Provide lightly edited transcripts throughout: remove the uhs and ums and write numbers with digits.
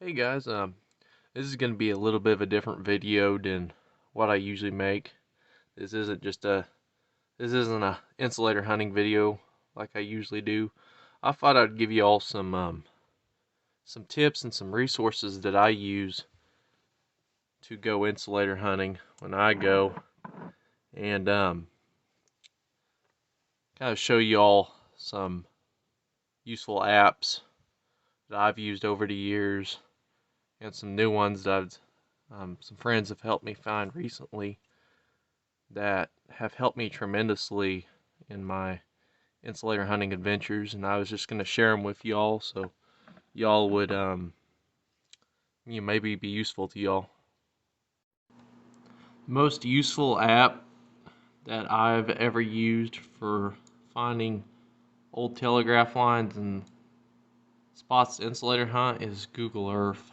Hey guys, this is going to be a little bit of a different video than what I usually make. This isn't just a this isn't a insulator hunting video like I usually do. I thought I'd give you all some tips and some resources that I use to go insulator hunting when I go, and kind of show you all some useful apps that I've used over the years and some new ones that some friends have helped me find recently that have helped me tremendously in my insulator hunting adventures, and I was just going to share them with y'all so y'all would maybe be useful to y'all. The most useful app that I've ever used for finding old telegraph lines and spots to insulator hunt is Google Earth.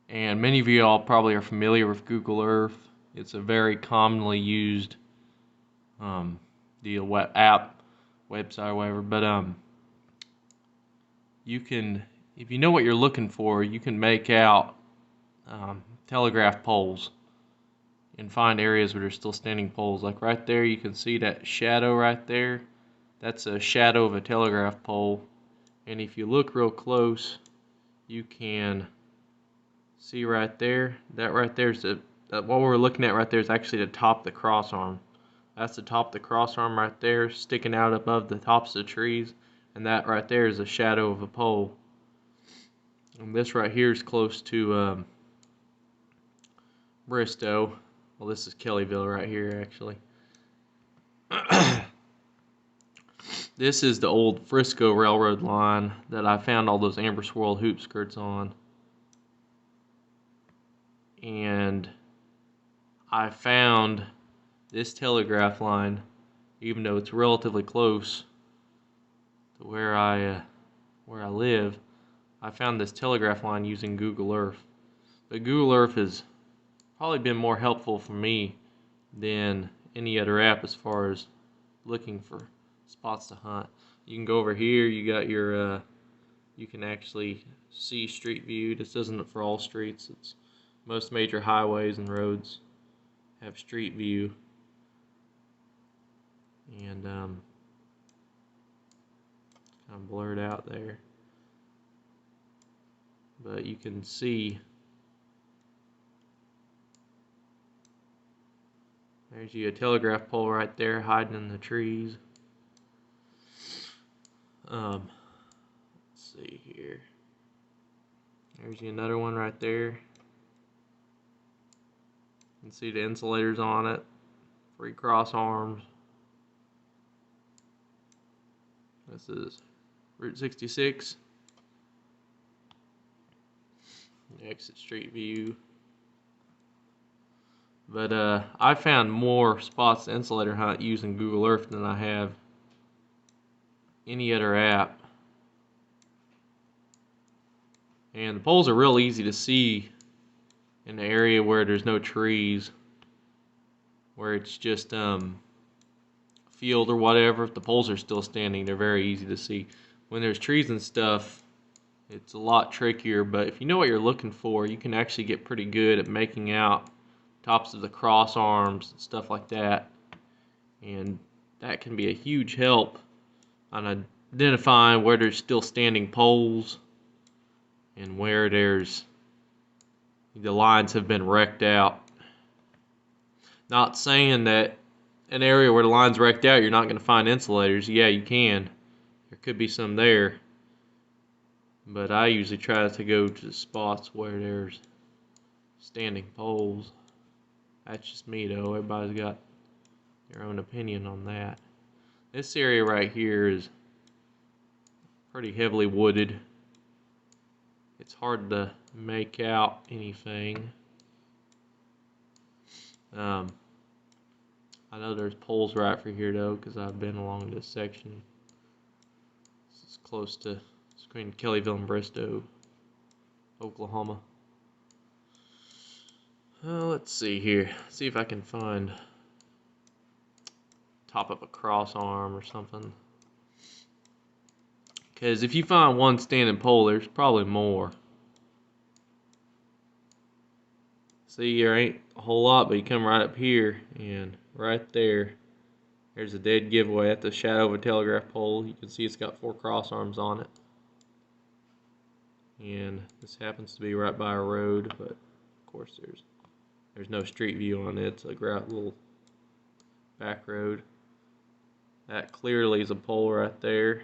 And many of y'all probably are familiar with Google Earth. It's a very commonly used app, website, or whatever. But you can, if you know what you're looking for, you can make out telegraph poles and find areas where there's still standing poles. Like right there, you can see that shadow right there. That's a shadow of a telegraph pole. And if you look real close, you can see right there. That right there is what we're looking at right there is actually the top of the cross arm. That's the top of the cross arm right there, sticking out above the tops of the trees. And that right there is a shadow of a pole. And this right here is close to Bristow. Well, this is Kellyville right here, actually. This is the old Frisco Railroad line that I found all those amber swirl hoop skirts on. And I found this telegraph line, even though it's relatively close to where I live. I found this telegraph line using Google Earth. But Google Earth has probably been more helpful for me than any other app as far as looking for spots to hunt. You can go over here, you got your you can actually see street view. This isn't for all streets. It's most major highways and roads have street view. And kind of blurred out there. But you can see there's a telegraph pole right there hiding in the trees. Let's see here. There's another one right there. You can see the insulators on it. 3 cross arms. This is Route 66. Exit street view. But I found more spots to insulator hunt using Google Earth than I have any other app. And the poles are real easy to see in the area where there's no trees, where it's just field or whatever. If the poles are still standing, they're very easy to see. When there's trees and stuff, it's a lot trickier, but if you know what you're looking for, you can actually get pretty good at making out tops of the cross arms and stuff like that. And that can be a huge help on identifying where there's still standing poles and where there's the lines have been wrecked out. Not saying that an area where the line's wrecked out you're not going to find insulators. Yeah, you can. There could be some there. But I usually try to go to spots where there's standing poles. That's just me though. Everybody's got their own opinion on that. This area right here is pretty heavily wooded. It's hard to make out anything. I know there's poles right for here though, because I've been along this section. This is close to between Kellyville and Bristow, Oklahoma. Let's see here. See if I can find top of a cross arm or something. Because if you find one standing pole, there's probably more. See, there ain't a whole lot, but you come right up here, and right there, there's a dead giveaway at the shadow of a telegraph pole. You can see it's got 4 cross arms on it. And this happens to be right by a road, but of course there's no street view on it. It's a little back road. That clearly is a pole right there.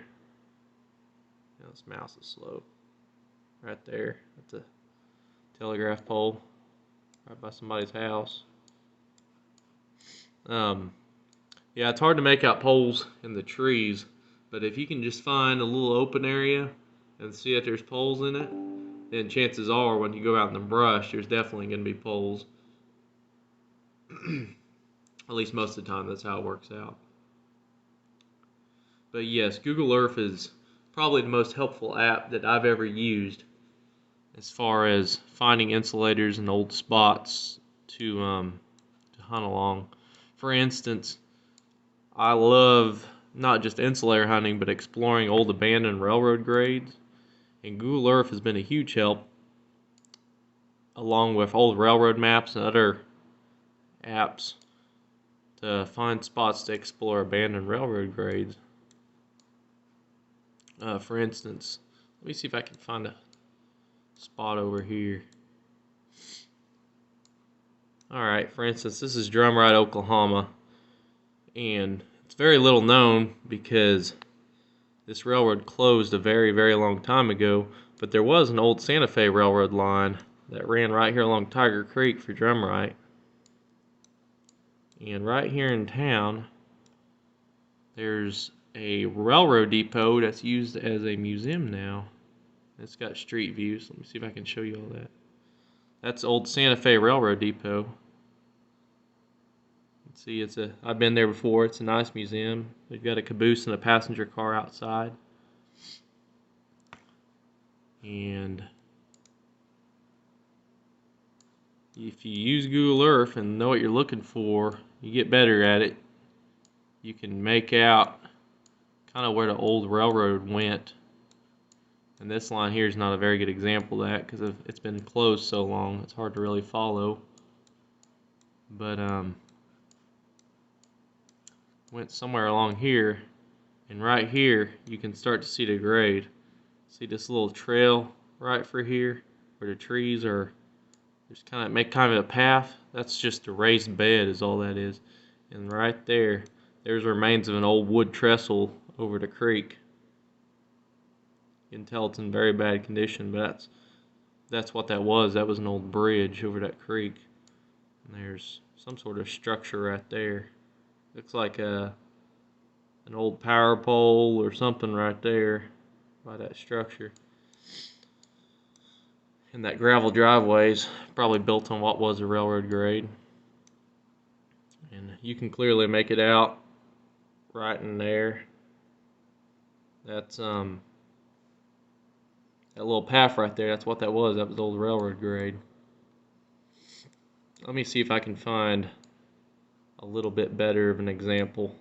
Now this mouse is slow. Right there at the telegraph pole, right by somebody's house. Yeah, it's hard to make out poles in the trees, but if you can just find a little open area and see that there's poles in it, then chances are when you go out in the brush, there's definitely going to be poles. At least most of the time, that's how it works out. But yes, Google Earth is probably the most helpful app that I've ever used as far as finding insulators and old spots to hunt along. For instance, I love not just insulator hunting, but exploring old abandoned railroad grades. And Google Earth has been a huge help, along with old railroad maps and other apps, to find spots to explore abandoned railroad grades. For instance, let me see if I can find a spot over here. Alright, for instance, this is Drumride, Oklahoma, and it's very little known because this railroad closed a very, very long time ago, but there was an old Santa Fe railroad line that ran right here along Tiger Creek for Drumride. And right here in town, there's a railroad depot that's used as a museum now. It's got street views. Let me see if I can show you all that. That's old Santa Fe Railroad Depot. See, I've been there before. It's a nice museum. They've got a caboose and a passenger car outside. And if you use Google Earth and know what you're looking for, you get better at it. You can make out kind of where the old railroad went. And this line here is not a very good example of that because it's been closed so long. It's hard to really follow. But went somewhere along here, and right here you can start to see the grade. See this little trail right for here where the trees are, there's kind of a path. That's just a raised bed is all that is. And right there's remains of an old wood trestle over the creek. You can tell it's in very bad condition, but that's what that was. That was an old bridge over that creek. And there's some sort of structure right there. Looks like an old power pole or something right there by that structure. And that gravel driveway's probably built on what was a railroad grade. And you can clearly make it out right in there. That's that little path right there, that's what that was. That was old railroad grade. Let me see if I can find a little bit better of an example.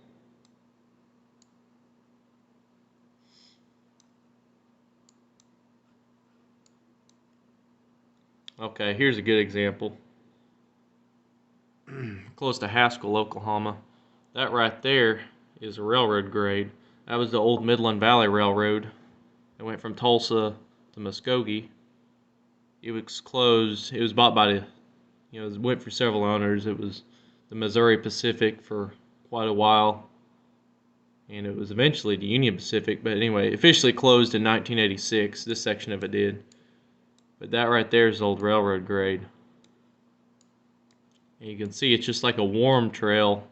Okay, here's a good example. Close to Haskell, Oklahoma. That right there is a railroad grade. That was the old Midland Valley Railroad. It went from Tulsa to Muskogee. It was closed. It was bought by it went for several owners. It was the Missouri Pacific for quite a while, and it was eventually the Union Pacific, but anyway, officially closed in 1986. This section of it did. But that right there is old railroad grade. And you can see it's just like a warm trail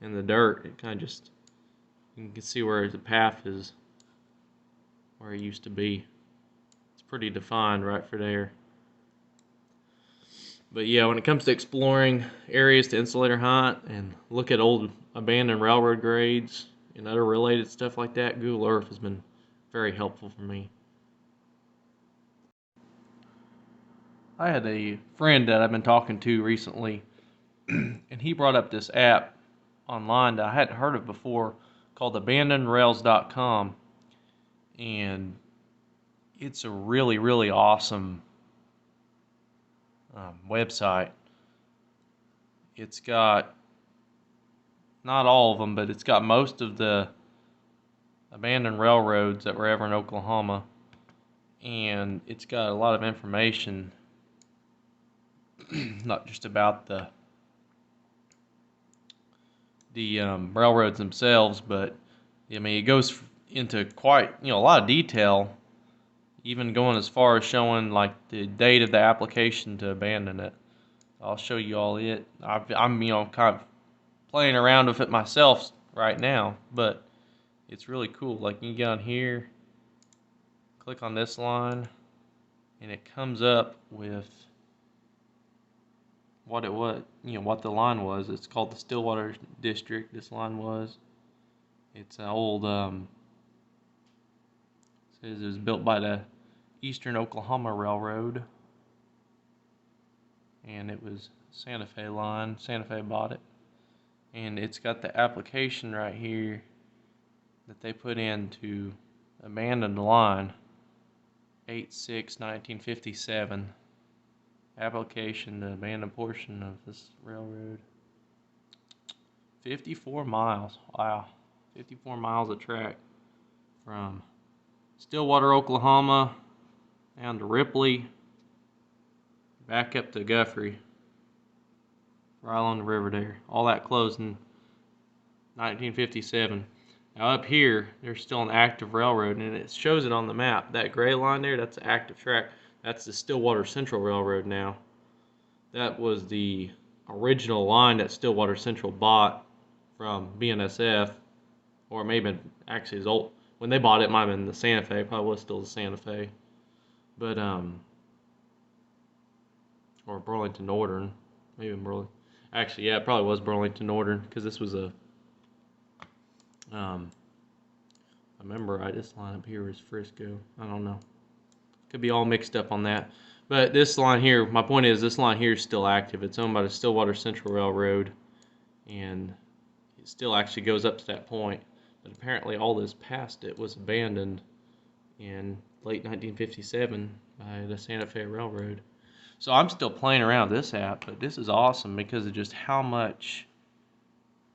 in the dirt. It kind of just, you can see where the path is, where it used to be. It's pretty defined right for there. But yeah, when it comes to exploring areas to insulator hunt and look at old abandoned railroad grades and other related stuff like that, Google Earth has been very helpful for me. I had a friend that I've been talking to recently, and he brought up this app online that I hadn't heard of before called AbandonRailscom. and it's a really, really awesome website. It's got, not all of them, but it's got most of the abandoned railroads that were ever in Oklahoma, and it's got a lot of information, not just about the railroads themselves, but I mean it goes into quite a lot of detail, even going as far as showing like the date of the application to abandon it. I'll show you all it. I'm kind of playing around with it myself right now, but it's really cool. Like you get on here, click on this line, and it comes up with what it was, what the line was. It's called the Stillwater District. This line was. It's an old. Says it was built by the Eastern Oklahoma Railroad, and it was Santa Fe line. Santa Fe bought it, and it's got the application right here that they put in to abandon the line. 8/6/1957. Application to abandon portion of this railroad. 54 miles. Wow. 54 miles of track from Stillwater, Oklahoma, down to Ripley, back up to Guthrie, right along the river there. All that closed in 1957. Now up here, there's still an active railroad, and it shows it on the map. That gray line there, that's the active track. That's the Stillwater Central Railroad now. That was the original line that Stillwater Central bought from BNSF, or maybe actually his old. When they bought it, it might have been the Santa Fe. Probably was still the Santa Fe, but or Burlington Northern, maybe Burlington. Actually, yeah, it probably was Burlington Northern because this was a. I remember right. This line up here was Frisco. I don't know. Could be all mixed up on that. But this line here, my point is this line here is still active. It's owned by the Stillwater Central Railroad, and it still actually goes up to that point. But apparently all this past it was abandoned in late 1957 by the Santa Fe Railroad. So I'm still playing around with this app, but this is awesome because of just how much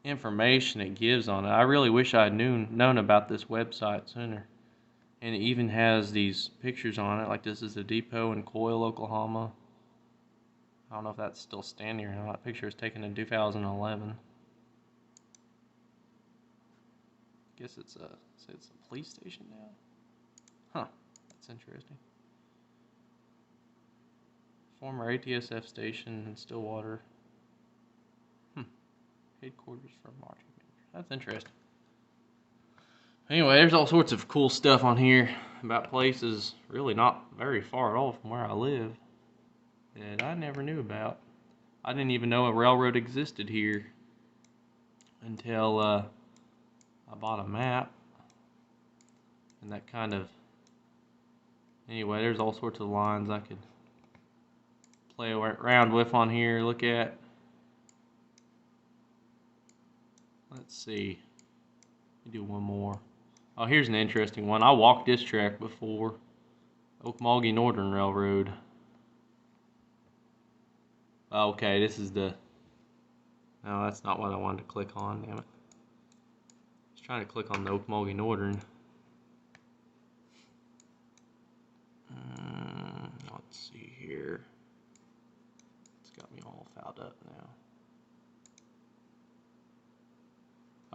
information it gives on it. I really wish I had known about this website sooner. And it even has these pictures on it, like this is the depot in Coyle, Oklahoma. I don't know if that's still standing or not. That picture was taken in 2011. Guess it's a police station now. Huh, that's interesting. Former ATSF station in Stillwater. Headquarters for marching band. That's interesting. Anyway, there's all sorts of cool stuff on here about places really not very far at all from where I live that I never knew about. I didn't even know a railroad existed here until I bought a map, and that kind of. Anyway, there's all sorts of lines I could play around with on here, look at. Let's see. Let me do one more. Oh, here's an interesting one. I walked this track before. Okmulgee Northern Railroad. Okay, this is the. No, that's not what I wanted to click on, damn it. I was trying to click on the Okmulgee Northern. Let's see here. It's got me all fouled up now.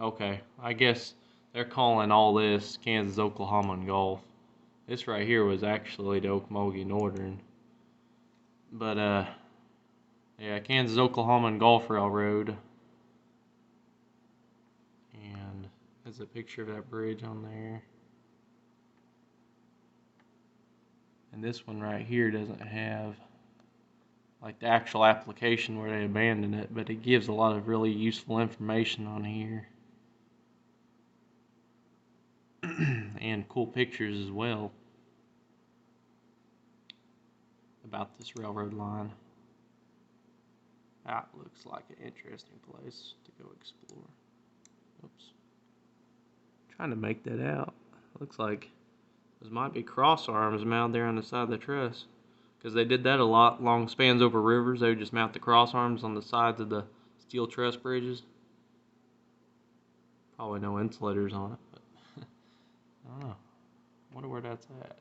Okay, I guess they're calling all this Kansas, Oklahoma, and Gulf. This right here was actually the Okmulgee Northern. But, yeah, Kansas, Oklahoma, and Gulf Railroad. And there's a picture of that bridge on there. And this one right here doesn't have like the actual application where they abandoned it, but it gives a lot of really useful information on here. And cool pictures as well about this railroad line. That looks like an interesting place to go explore. Oops. Trying to make that out. Looks like Those might be cross arms mounted there on the side of the truss. Because they did that a lot along spans over rivers. They would just mount the cross arms on the sides of the steel truss bridges. Probably no insulators on it, but I don't know. Wonder where that's at.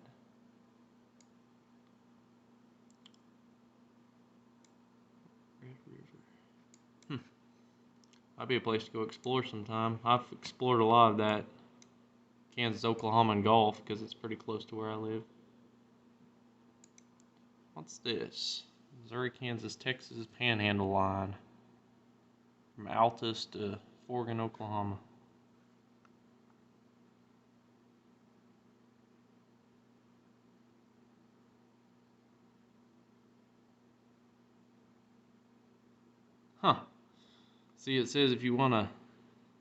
Red River. Might be a place to go explore sometime. I've explored a lot of that Kansas, Oklahoma, and Gulf because it's pretty close to where I live. What's this? Missouri, Kansas, Texas Panhandle line from Altus to Forgan, Oklahoma. Huh. See, it says if you want to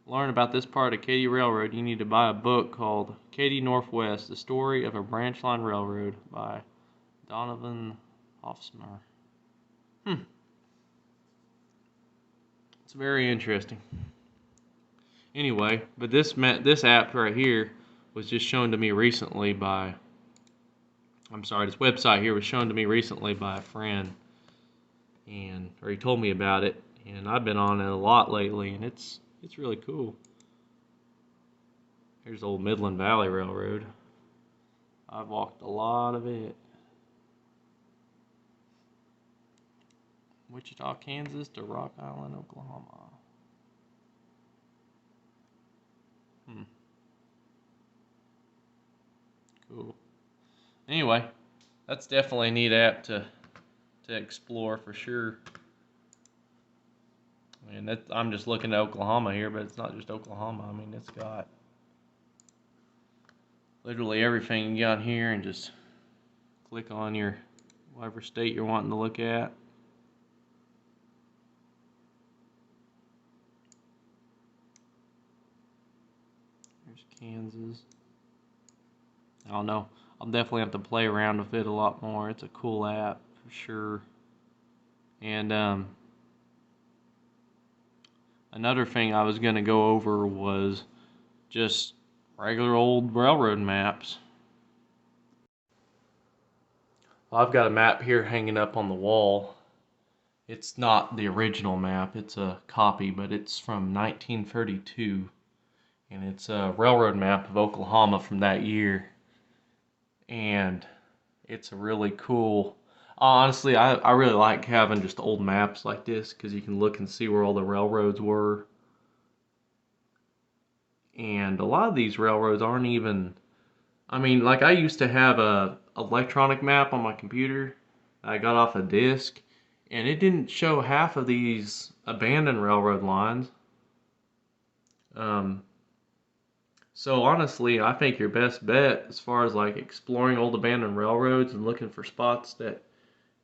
learn about this part of Katy Railroad, you need to buy a book called Katy Northwest, The Story of a Branch Line Railroad by Donovan Hofsmer. It's very interesting. Anyway, but this app right here was just shown to me recently by, this website here was shown to me recently by a friend, or he told me about it, and I've been on it a lot lately, and it's really cool. Here's the old Midland Valley Railroad. I've walked a lot of it. Wichita, Kansas to Rock Island, Oklahoma. Cool. Anyway, that's definitely a neat app to explore for sure. I mean, I'm just looking at Oklahoma here, but it's not just Oklahoma. I mean, it's got literally everything you got here, and just click on your whatever state you're wanting to look at. There's Kansas. I don't know. I'll definitely have to play around with it a lot more. It's a cool app for sure. And another thing I was going to go over was just regular old railroad maps. I've got a map here hanging up on the wall. It's not the original map, it's a copy, but it's from 1932. And it's a railroad map of Oklahoma from that year. And it's a really cool. Honestly, I really like having just old maps like this because you can look and see where all the railroads were. And a lot of these railroads aren't even, I mean, like I used to have a electronic map on my computer I got off a disc, and it didn't show half of these abandoned railroad lines. So honestly, I think your best bet as far as like exploring old abandoned railroads and looking for spots that,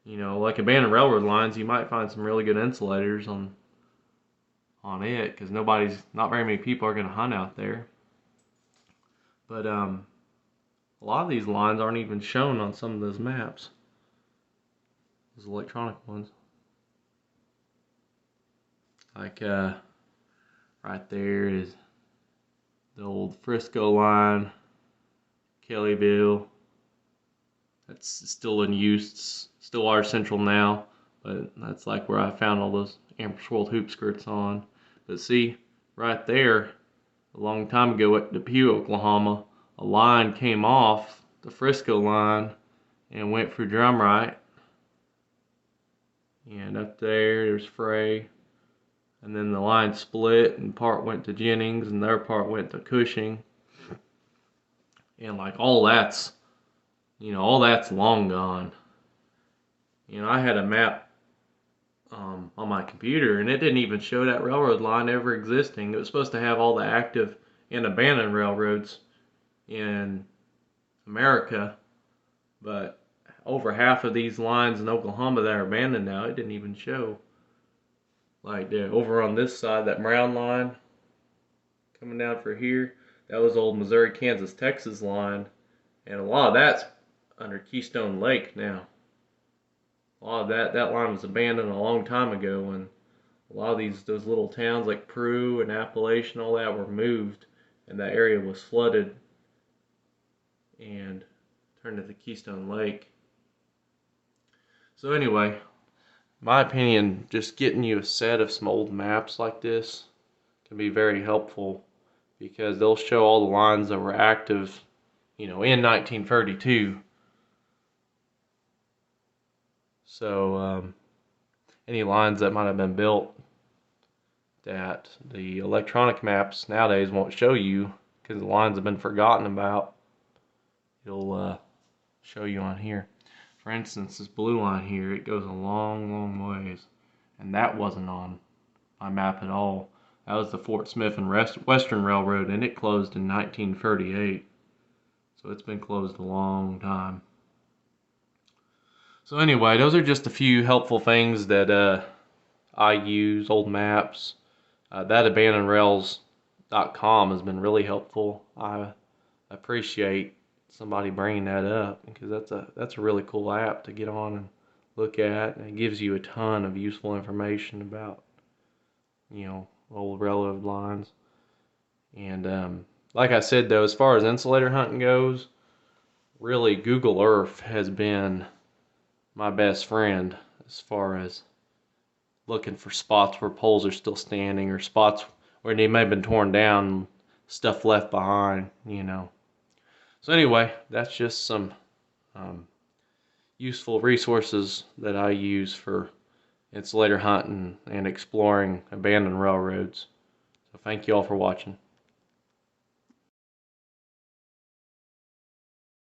like abandoned railroad lines, you might find some really good insulators on it, because not very many people are going to hunt out there. But a lot of these lines aren't even shown on some of those maps, those electronic ones. Like right there is the old Frisco line, Kellyville. That's still in use. It's Stillwater Central now, but that's like where I found all those Amherst World hoop skirts on. But see, right there, a long time ago at Depew, Oklahoma, a line came off the Frisco line and went for Drumright. And up there's Frey. And then the line split, and part went to Jennings, and their part went to Cushing. And like all that's long gone. I had a map on my computer, and it didn't even show that railroad line ever existing. It was supposed to have all the active and abandoned railroads in America, but over half of these lines in Oklahoma that are abandoned now, it didn't even show. Like over on this side, that brown line coming down for here, that was old Missouri, Kansas, Texas line, and a lot of that's under Keystone Lake now. A lot of that line was abandoned a long time ago, and a lot of those little towns like Prue and Appalachian, all that were moved, and that area was flooded. and turned it to Keystone Lake. So anyway, my opinion, just getting you a set of some old maps like this can be very helpful, because they'll show all the lines that were active, in 1932. So any lines that might have been built that the electronic maps nowadays won't show you because the lines have been forgotten about, it'll show you on here. For instance, this blue line here, it goes a long, long ways, and that wasn't on my map at all. That was the Fort Smith and Western Railroad, and it closed in 1938. So it's been closed a long time. So anyway, those are just a few helpful things that I use, old maps. That AbandonRailscom has been really helpful. I appreciate somebody bringing that up, because that's a really cool app to get on and look at, and it gives you a ton of useful information about old railroad lines. And like I said, though, as far as insulator hunting goes, really Google Earth has been my best friend as far as looking for spots where poles are still standing, or spots where they may have been torn down, stuff left behind. So anyway, that's just some useful resources that I use for insulator hunting and exploring abandoned railroads. So thank you all for watching.